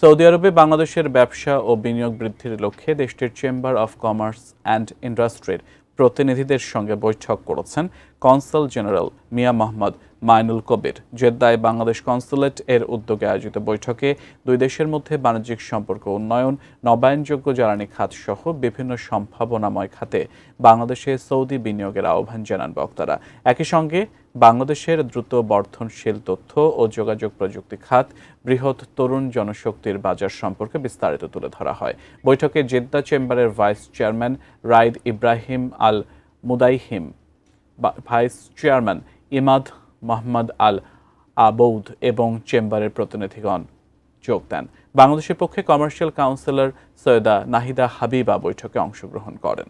Saudi আরবে বাংলাদেশের ব্যবসা ও বিনিয়োগ বৃদ্ধির লক্ষ্যে দেশটির চেম্বার অব কমার্স অ্যান্ড ইন্ডাস্ট্রির প্রতিনিধিদের সঙ্গে বৈঠক করেছেন কনসাল জেনারেল মিয়া মোহাম্মদ মাইনুল কবির। জেদ্দায় বাংলাদেশ কনসুলেট এর উদ্যোগে আয়োজিত বৈঠকে দুই দেশের মধ্যে বাণিজ্যিক সম্পর্ক উন্নয়ন, নবায়নযোগ্য জ্বালানি খাত সহ বিভিন্ন সম্ভাবনাময় খাতে বাংলাদেশে সৌদি বিনিয়োগের আহ্বান জানান বক্তারা। একই সঙ্গে বাংলাদেশের দ্রুত বর্ধনশীল তথ্য ও যোগাযোগ প্রযুক্তি খাত, বৃহৎ তরুণ জনশক্তির বাজার সম্পর্কে বিস্তারিত তুলে ধরা হয়। বৈঠকে জেদ্দা চেম্বারের ভাইস চেয়ারম্যান রাইদ ইব্রাহিম আল মুদাইহিম, ভাইস চেয়ারম্যান ইমাদ মোহাম্মদ আল আবৌদ এবং চেম্বারের প্রতিনিধিগণ যোগ দেন। বাংলাদেশের পক্ষে কমার্শিয়াল কাউন্সিলর সৈয়দা নাহিদা হাবিবা বৈঠকে অংশগ্রহণ করেন।